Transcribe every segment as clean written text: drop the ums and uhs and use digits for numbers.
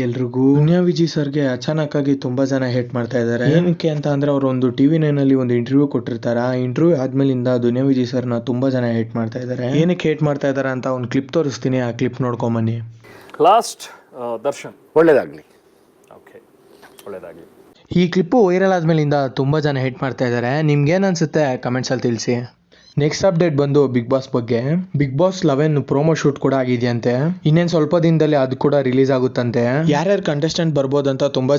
ಎಲ್ರಿಗೂ ದುನಿಯಾ ವಿಜಿ ಸರ್ಗೆ ಅಚಾನಕ್ ಆಗಿ ತುಂಬಾ ಜನ ಹೇಟ್ ಮಾಡ್ತಾ ಇದ್ದಾರೆ. ಏನಕ್ಕೆ ಅಂತ ಅಂದ್ರೆ ಅವರು ಒಂದು ಟಿವಿ ನೈನ್ ಅಲ್ಲಿ ಒಂದು ಇಂಟರ್ವ್ಯೂ ಕೊಟ್ಟಿರ್ತಾರೆ. ಆ ಇಂಟರ್ವ್ಯೂ ಆದ್ಮೇಲಿಂದ ದುನಿಯಾ ವಿಜಿ ಸರ್ನ ತುಂಬಾ ಜನ ಹೇಟ್ ಮಾಡ್ತಾ ಇದ್ದಾರೆ. ಏನಕ್ಕೆ ಹೇಟ್ ಮಾಡ್ತಾ ಇದ್ದಾರೆ ಅಂತ ಒಂದು ಕ್ಲಿಪ್ ತೋರಿಸ್ತೀನಿ, ಆ ಕ್ಲಿಪ್ ನೋಡ್ಕೊಂಡ್ ಬನ್ನಿ. ಲಾಸ್ಟ್ ದರ್ಶನ್ ಒಳ್ಳೇದಾಗ್ಲಿ. ಓಕೆ, ಒಳ್ಳೇದಾಗ್ಲಿ. ಈ ಕ್ಲಿಪ್ಪು ವೈರಲ್ ಆದ್ಮೇಲಿಂದ ತುಂಬಾ ಜನ ಹೇಟ್ ಮಾಡ್ತಾ ಇದ್ದಾರೆ. ನಿಮ್ಗೆ ಏನ್ ಅನ್ಸುತ್ತೆ ಕಮೆಂಟ್ಸ್ ಅಲ್ಲಿ ತಿಳಿಸಿ. ನೆಕ್ಸ್ಟ್ ಅಪ್ಡೇಟ್ ಬಂದು ಬಿಗ್ ಬಾಸ್ ಬಗ್ಗೆ. ಬಿಗ್ ಬಾಸ್ 11 ಪ್ರೋಮೋ ಶೂಟ್ ಕೂಡ ಆಗಿದೆಯಂತೆ. ಇನ್ನೇನ್ ಸ್ವಲ್ಪ ದಿನದಲ್ಲಿ ಅದು ಕೂಡ ರಿಲೀಸ್ ಆಗುತ್ತಂತೆ. ಯಾರ್ಯಾರು ಕಂಟೆಸ್ಟೆಂಟ್ ಬರ್ಬೋದಂತ ತುಂಬಾ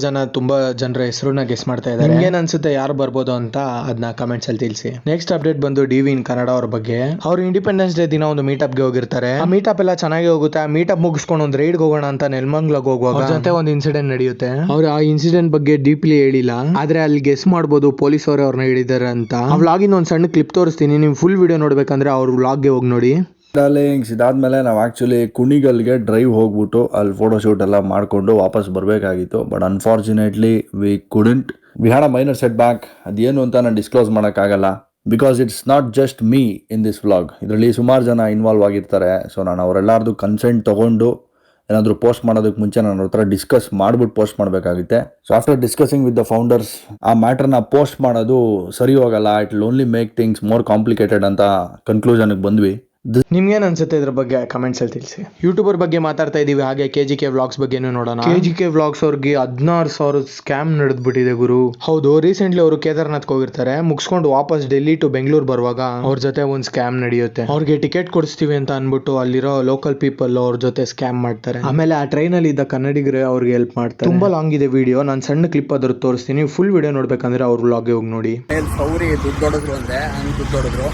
ಜನರ ಹೆಸರನ್ನ ಗೆಸ್ ಮಾಡ್ತಾ ಇದ್ದಾರೆ. ಏನ್ ಅನ್ಸುತ್ತೆ ಯಾರು ಬರ್ಬೋದು ಅಂತ ಅದನ್ನ ಕಮೆಂಟ್ಸ್ ಅಲ್ಲಿ ತಿಳಿಸಿ. ನೆಕ್ಸ್ಟ್ ಅಪ್ಡೇಟ್ ಬಂದು ಡಿವಿ ಇನ್ ಕನ್ನಡ ಅವ್ರ ಬಗ್ಗೆ. ಅವ್ರು ಇಂಡಿಪೆಂಡೆನ್ಸ್ ಡೇ ದಿನ ಒಂದು ಮೀಟಪ್ ಗೆ ಹೋಗಿರ್ತಾರೆ. ಆ ಮೀಟಪ್ ಎಲ್ಲ ಚೆನ್ನಾಗಿ ಹೋಗುತ್ತೆ. ಆ ಮೀಟಪ್ ಮುಗಿಸ್ಕೊಂಡು ಒಂದು ರೈಡ್ ಹೋಗೋಣ ಅಂತ ನೆಲಮಂಗ್ಲಗ್ ಹೋಗುವಾಗ ಜೊತೆ ಒಂದು ಇನ್ಸಿಡೆಂಟ್ ನಡೆಯುತ್ತೆ. ಅವ್ರು ಆ ಇನ್ಸಿಡೆಂಟ್ ಬಗ್ಗೆ ಡೀಪ್ಲಿ ಹೇಳಿಲ್ಲ, ಆದ್ರೆ ಅಲ್ಲಿ ಗೆಸ್ ಮಾಡ್ಬೋದು ಪೊಲೀಸ್ ಅವರು ಅವ್ರನ್ನ ಹೇಳಿದಾರೆ ಅಂತ. ಆ ವ್ಲಾಗಿನ ಒಂದು ಸಣ್ಣ ಕ್ಲಿಪ್ ತೋರಿಸ್ತೀನಿ, ನೀವು ಫುಲ್ ವಿಡಿಯೋ ನೋಡ್ಬೇಕಂದ್ರೆ ಅವ್ರ ವ್ಲಾಗ್ಗೆ ಹೋಗಿ ನೋಡಿ. ಇದಾದ್ಮೇಲೆ ನಾವು ಆಕ್ಚುಲಿ ಕುಣಿಗಲ್ಗೆ ಡ್ರೈವ್ ಹೋಗ್ಬಿಟ್ಟು ಅಲ್ಲಿ ಫೋಟೋ ಶೂಟ್ ಎಲ್ಲ ಮಾಡ್ಕೊಂಡು ವಾಪಸ್ ಬರಬೇಕಾಗಿತ್ತು. But unfortunately V couldn't. We had a minor set back. ಅದೇನು ಅಂತ ನಾನು ಡಿಸ್ಕ್ಲೋಸ್ ಮಾಡೋಕ್ಕಾಗಲ್ಲ, because it's not just me in this vlog. ಇದರಲ್ಲಿ ಸುಮಾರು ಜನ ಇನ್ವಾಲ್ವ್ ಆಗಿರ್ತಾರೆ. ಸೊ ನಾನು ಅವರೆಲ್ಲಾರ್ದು ಕನ್ಸೆಂಟ್ ತಗೊಂಡು ಏನಾದರೂ ಪೋಸ್ಟ್ ಮಾಡೋದಕ್ಕೆ ಮುಂಚೆ ನಾನು ಅವ್ರ ಹತ್ರ ಡಿಸ್ಕಸ್ ಮಾಡ್ಬಿಟ್ಟು ಪೋಸ್ಟ್ ಮಾಡಬೇಕಾಗುತ್ತೆ. So after discussing with the founders ಆ ಮ್ಯಾಟರ್ನ ಪೋಸ್ಟ್ ಮಾಡೋದು ಸರಿ ಹೋಗಲ್ಲ, it will only make things more complicated ಅಂತ ಕನ್ಕ್ಲೂಷನ್ಗೆ ಬಂದ್ವಿ. ನಿಮ್ಗೇನ್ ಅನ್ಸುತ್ತೆ ಇದ್ರ ಬಗ್ಗೆ ಕಮೆಂಟ್ಸ್ ಅಲ್ಲಿ ತಿಳಿಸಿ. ಯೂಟ್ಯೂಬರ್ ಬಗ್ಗೆ ಮಾತಾಡ್ತಾ ಇದೀವಿ, ಹಾಗೆ KGK ವ್ಲಾಗ್ಸ್ ಬಗ್ಗೆ ನೋಡೋಣ. KGK ವ್ಲಾಗ್ಸ್ ಅವ್ರಿಗೆ 16,000 ಸ್ಕ್ಯಾಮ್ ನಡೆದ್ಬಿಟ್ಟಿದೆ ಗುರು. ಹೌದು, ರೀಸೆಂಟ್ಲಿ ಅವರು ಕೇದಾರ್ನಾಥ್ ಹೋಗಿರ್ತಾರೆ. ಮುಗಿಸ್ಕೊಂಡು ವಾಪಸ್ ಡೆಲ್ಲಿ ಟು ಬೆಂಗಳೂರು ಬರುವಾಗ ಅವ್ರ ಜೊತೆ ಒಂದು ಸ್ಕ್ಯಾಮ್ ನಡೆಯುತ್ತೆ. ಅವ್ರಿಗೆ ಟಿಕೆಟ್ ಕೊಡಿಸ್ತೀವಿ ಅಂತ ಅನ್ಬಿಟ್ಟು ಅಲ್ಲಿರೋ ಲೋಕಲ್ ಪೀಪಲ್ ಅವ್ರ ಜೊತೆ ಸ್ಕ್ಯಾಮ್ ಮಾಡ್ತಾರೆ. ಆಮೇಲೆ ಆ ಟ್ರೈನ್ ಅಲ್ಲಿ ಇದ್ದ ಕನ್ನಡಿಗರೇ ಅವ್ರಿಗೆ ಹೆಲ್ಪ್ ಮಾಡ್ತಾರೆ. ತುಂಬಾ ಲಾಂಗ್ ಇದೆ ವಿಡಿಯೋ, ನಾನು ಸಣ್ಣ ಕ್ಲಿಪ್ ಅದ್ರ ತೋರಿಸ್ತೀನಿ. ಫುಲ್ ವಿಡಿಯೋ ನೋಡ್ಬೇಕಂದ್ರೆ ಅವ್ರ ವ್ಲಾಗ್ಗೆ ಹೋಗಿ ನೋಡಿ. ಸೌರಿ ದುಡ್ಡು ಹೊಡೆದ್ರು ಅಂದ್ರೆ ಹಂಗೆ ದುಡ್ಡು ಹೊಡೆದ್ರು.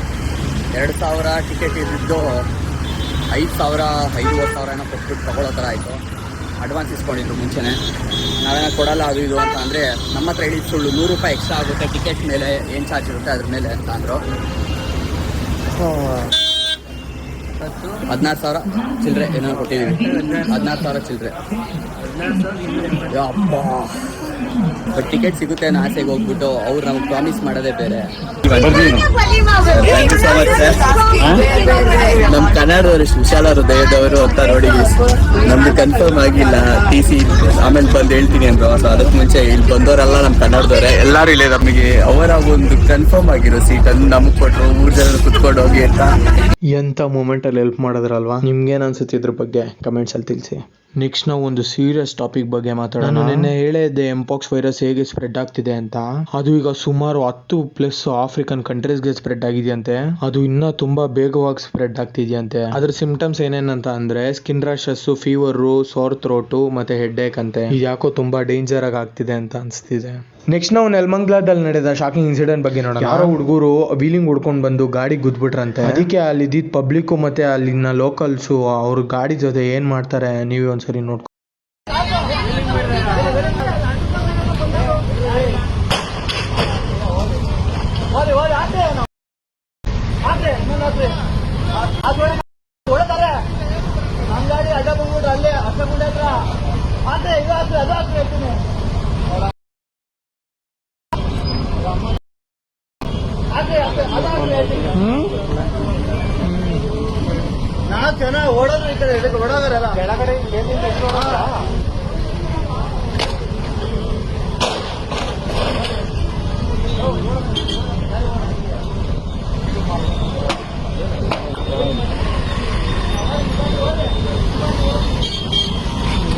2,000 ಟಿಕೆಟ್ ಇದ್ದಿದ್ದು 5,000 ಏನೋ ಕೊಟ್ಬಿಟ್ಟು ತಗೊಳ್ಳೋ ಥರ ಆಯಿತು. ಅಡ್ವಾನ್ಸ್ ಇಸ್ಕೊಂಡಿದ್ರು ಮುಂಚೆನೇ. ನಾವೇನೋ ಕೊಡಲ್ಲ ಅದು ಇದು ಅಂತ ಅಂದರೆ ನಮ್ಮ ಹತ್ರ ಹೇಳಿದ ಸುಳ್ಳು. 100 ರೂಪಾಯಿ ಎಕ್ಸ್ಟ್ರಾ ಆಗುತ್ತೆ ಟಿಕೆಟ್ ಮೇಲೆ, ಏನು ಚಾರ್ಜ್ ಇರುತ್ತೆ ಅದ್ರ ಮೇಲೆ ಅಂತ ಅಂದರು. 16,000 ಚಿಲ್ಲರೆ ಏನೋ ಕೊಟ್ಟಿದ್ದೀವಿ. 16,000 ಚಿಲ್ಲರೆ. ಅಪ್ಪ, ಬಟ್ ಟಿಕೆಟ್ ಸಿಗುತ್ತೆ ಅನ್ನೋ ಆಸೆಗೆ ಹೋಗ್ಬಿಟ್ಟು ಅವ್ರು ನಮ್ಗೆ ಪ್ರಾಮಿಸ್ ಮಾಡೋದೇ ಬೇರೆ. ನಮ್ಮ ಕನ್ನಡದವರು ವಿಶಾಲ ಹೃದಯದವರು ಅಂತ ನೋಡಿ ನಮ್ದು ಕನ್ಫರ್ಮ್ ಆಗಿಲ್ಲ. TC ಆಮೇಲೆ ಬಂದು ಹೇಳ್ತೀನಿ ಅಂದ್ರು. ಸೊ ಅದಕ್ಕೆ ಮುಂಚೆ ಇಲ್ಲಿ ಬಂದವರೆಲ್ಲ ನಮ್ಮ ಕನ್ನಡದವರೇ ಎಲ್ಲರೂ ಇಲ್ಲೇ. ನಮಗೆ ಅವರ ಒಂದು ಕನ್ಫರ್ಮ್ ಆಗಿರೋ ಸೀಟನ್ನು ನಮಗೆ ಕೊಟ್ಟರು, 3 ಜನ ಕುತ್ಕೊಂಡು ಹೋಗಿ ಅಂತ. ಎಂತ ಮೂಮೆಂಟ್ ಅಲ್ಲಿ ಹೆಲ್ಪ್ ಮಾಡಿದ್ರಲ್ವಾ. ನಿಮ್ಗೇನ್ ಅನ್ಸುತ್ತೆ ಇದ್ರ ಬಗ್ಗೆ ಕಮೆಂಟ್ಸ್ ಅಲ್ಲಿ ತಿಳಿಸಿ. ನೆಕ್ಸ್ಟ್ ನಾವು ಒಂದು ಸೀರಿಯಸ್ ಟಾಪಿಕ್ ಬಗ್ಗೆ ಮಾತಾಡೋಣ. ನಿನ್ನೆ ಹೇಳಿದ್ದೆ ಎಂಪಾಕ್ಸ್ ವೈರಸ್ ಹೇಗೆ ಸ್ಪ್ರೆಡ್ ಆಗ್ತಿದೆ ಅಂತ. ಅದು ಈಗ ಸುಮಾರು 10+ ಆಫ್ರಿಕನ್ ಕಂಟ್ರೀಸ್ಗೆ ಸ್ಪ್ರೆಡ್ ಆಗಿದೆಯಂತೆ. ಅದು ಇನ್ನ ತುಂಬಾ ಬೇಗವಾಗಿ ಸ್ಪ್ರೆಡ್ ಆಗ್ತಿದೆಯಂತೆ. ಅದ್ರ ಸಿಂಪ್ಟಮ್ಸ್ ಏನೇನಂತ ಅಂದ್ರೆ ಸ್ಕಿನ್ ರಾಶಸ್, ಫೀವರ್, ಸೋರ್ ಥ್ರೋಟ್ ಮತ್ತೆ ಹೆಡ್ ಏಕ್ ಅಂತೆ. ಇದು ಯಾಕೋ ತುಂಬಾ ಡೇಂಜರ್ ಆಗಿ ಆಗ್ತಿದೆ ಅಂತ ಅನ್ಸ್ತಿದೆ. ನೆಕ್ಸ್ಟ್ ನಾವು ನೆಲಮಂಗ್ಲದಲ್ಲಿ ನಡೆದ ಶಾಕಿಂಗ್ ಇನ್ಸಿಡೆಂಟ್ ಬಗ್ಗೆ ನೋಡೋಣ. ಯಾರೋ ಹುಡುಗರು ವೀಲಿಂಗ್ ಹೊಡ್ಕೊಂಡು ಬಂದು ಗಾಡಿ ಗುದ್ಬಿಟ್ರಂತೆ. ಅದಕ್ಕೆ ಅಲ್ಲಿ ಇದ್ದಿದ್ದ ಪಬ್ಲಿಕ್ ಮತ್ತೆ ಅಲ್ಲಿನ ಲೋಕಲ್ಸ್ ಅವ್ರ ಗಾಡಿ ಜೊತೆ ಏನ್ ಮಾಡ್ತಾರೆ ನೀವೇ ಒಂದ್ಸರಿ ನೋಡ್ಕೊ. ಓಡೋದು ಈ ಕಡೆ ಓಡೋದ್ರಲ್ಲ ಕೆಳಗಡೆ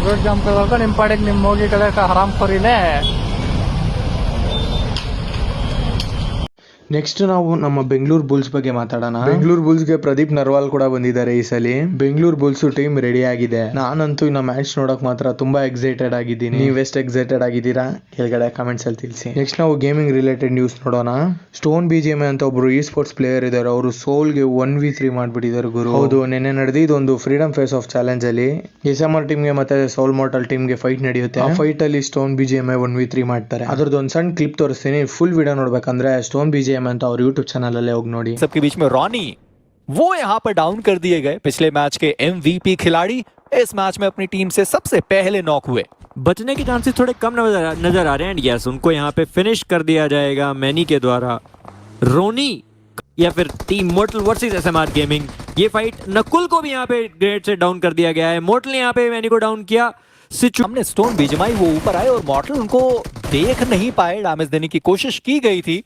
रोड जाम करवाकर ನಿಮ್ಮ ಪಾಡಿಗೆ ನಿಮ್ಮ ಹೋಗಿ ಕಡೆ ಹರಾಮ್ ಖೋರಿನೇ. ನೆಕ್ಸ್ಟ್ ನಾವು ನಮ್ಮ ಬೆಂಗಳೂರು ಬುಲ್ಸ್ ಬಗ್ಗೆ ಮಾತಾಡೋಣ. ಬೆಂಗಳೂರು ಬುಲ್ಸ್ಗೆ ಪ್ರದೀಪ್ ನರ್ವಾಲ್ ಕೂಡ ಬಂದಿದ್ದಾರೆ ಈ ಸಲ. ಬೆಂಗಳೂರು ಬುಲ್ಸ್ ಟೀಮ್ ರೆಡಿ ಆಗಿದೆ. ನಾನಂತೂ ಇನ್ನ ಮ್ಯಾಚ್ ನೋಡಕ್ ಮಾತ್ರ ತುಂಬಾ ಎಕ್ಸೈಟೆಡ್ ಆಗಿದ್ದೀನಿ. ನೀವ್ ಎಷ್ಟು ಎಕ್ಸೈಟೆಡ್ ಆಗಿದ್ದೀರಾ ಕೆಳಗಡೆ ಕಮೆಂಟ್ಸ್ ಅಲ್ಲಿ ತಿಳಿಸಿ. ನೆಕ್ಸ್ಟ್ ನಾವು ಗೇಮಿಂಗ್ ರಿಲೇಟೆಡ್ ನ್ಯೂಸ್ ನೋಡೋಣ. ಸ್ಟೋನ್ BGM ಅಂತ ಒಬ್ರು ಇ ಸ್ಪೋರ್ಟ್ಸ್ ಪ್ಲೇಯರ್ ಇದಾರೆ. ಅವರು ಸೋಲ್ಗೆ 1v3 ಮಾಡ್ಬಿಟ್ಟಿದ್ದಾರೆ ಗುರು. ಹೌದು, ನಿನ್ನೆ ನಡೆದಿದ್ದೊಂದು ಫ್ರೀಡಮ್ ಫೇಸ್ ಆಫ್ ಚಾಲೆಂಜ್ ಅಲ್ಲಿ SMR ಟೀಮ್ಗೆ ಮತ್ತೆ ಸೋಲ್ ಮೋರ್ಟಲ್ ಟೀಮ್ಗೆ ಫೈಟ್ ನಡೆಯುತ್ತೆ. ಆ ಫೈಟ್ ಅಲ್ಲಿ ಸ್ಟೋನ್ BGM 1v3 ಮಾಡ್ತಾರೆ. ಅದ್ರದ್ದು ಒಂದು ಸಣ್ಣ ಕ್ಲಿಪ್ ತೋರಿಸ್ತೀನಿ. ಫುಲ್ ವಿಡಿಯೋ ನೋಡ್ಬೇಕಂದ್ರೆ ಸ್ಟೋನ್ BGM ಅಂತ और YouTube चैनल अल्ले होग नोडी. सबके बीच में रॉनी वो यहाँ पर डाउन कर दिए गए. पिछले मैच के MVP खिलाड़ी इस मैच में अपनी टीम से सबसे पहले नॉक हुए. बचने के चांसेस थोड़े कम नजर आ रहे हैं. यस, उनको यहाँ पे फिनिश कर दिया जाएगा मैनी के द्वारा. रोनी या फिर team mortar versus SMR gaming, ये फाइट नकुल को भी यहाँ पे ग्रेड से डाउन कर दिया गया है. मोर्टल ने यहाँ पे मैनी को डाउन किया. हमने स्टोन भी जमाई, वो ऊपर आए और मॉर्टल उनको देख नहीं पाए, डैमेज देने की कोशिश की गई थी।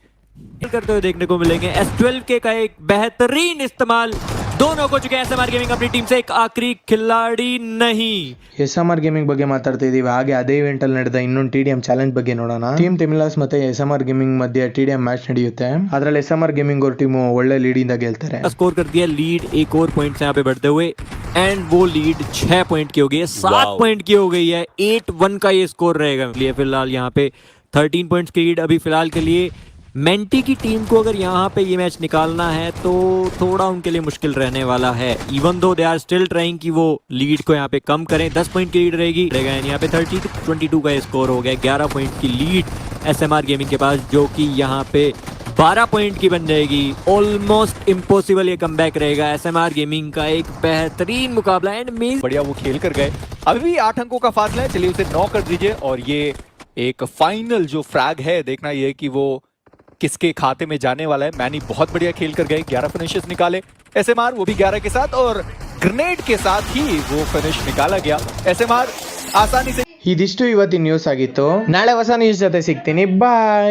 करते हुए देखने को मिलेंगे। S12K का एक बेहतरीन इस्तेमाल, दोनों को चुके हैं। SMR गेमिंग अपनी टीम से एक आखिरी खिलाड़ी नहीं। SMR ಗೇಮಿಂಗ್ ಬಗ್ಗೆ ಮಾತಾಡ್ತಾ ಇದೀವಿ. ಹಾಗೆ ಅದೇ ಇವೆಂಟ್ ಅಲ್ಲಿ ನಡೆದ ಇನ್ನೊಂದು TDM ಚಾಲೆಂಜ್ ಬಗ್ಗೆ ನೋಡೋಣ. ಟೀಮ್ ಟೆಮಿಲಾಸ್ ಮತ್ತೆ SMR ಗೇಮಿಂಗ್ ಮಧ್ಯೆ TDM ಮ್ಯಾಚ್ ನಡೆಯುತ್ತೆ. ಅದರಲ್ಲಿ SMR ಗೇಮಿಂಗ್ ಅವ್ರ ಟೀಮ್ ಒಳ್ಳೆ ಲೀಡ್ ಇಂದ ಗೆಲ್ತಾರೆ. स्कोर कर दिया लीड, एक और पॉइंट से यहाँ पे बढ़ते हुए, एंड वो लीड 6 पॉइंट की हो गई है, 7 पॉइंट की हो गई है। 8-1 का ये स्कोर रहेगा फिलहाल यहाँ पे 13 पॉइंट्स की लीड अभी फिलहाल के लिए। मेंटी की टीम को अगर यहाँ पे ये मैच निकालना है तो थोड़ा उनके लिए मुश्किल रहने वाला है, even though they are still trying कि वो लीड को यहाँ पे कम करें। 10 पॉइंट की लीड रहेगी, यहाँ पे 30-22 का स्कोर हो गया। 11 पॉइंट की लीड SMR गेमिंग के पास, जो कि यहाँ पे 12 पॉइंट की बन जाएगी। ऑलमोस्ट इम्पॉसिबल ये कमबैक रहेगा। SMR गेमिंग का एक बेहतरीन मुकाबला एंड बढ़िया वो खेल कर गए। अभी भी 8 अंकों का फासला है, चलिए उसे 9 कर दीजिए। और ये एक फाइनल जो फ्रैग है, देखना ये कि वो किसके खाते में जाने वाला है। मैनी बहुत बढ़िया खेल कर गए, 11 फिनिशेस निकाले। SMR वो भी 11 के साथ, और ग्रेनेड के साथ ही वो फिनिश निकाला गया। SMR आसानी से। ಇದಿಷ್ಟು ಇವತ್ತಿನ ನ್ಯೂಸ್ ಆಗಿತ್ತು. ನಾಳೆ ಹೊಸ ನ್ಯೂಸ್ ಜೊತೆ ಸಿಗ್ತೀನಿ. ಬಾಯ್.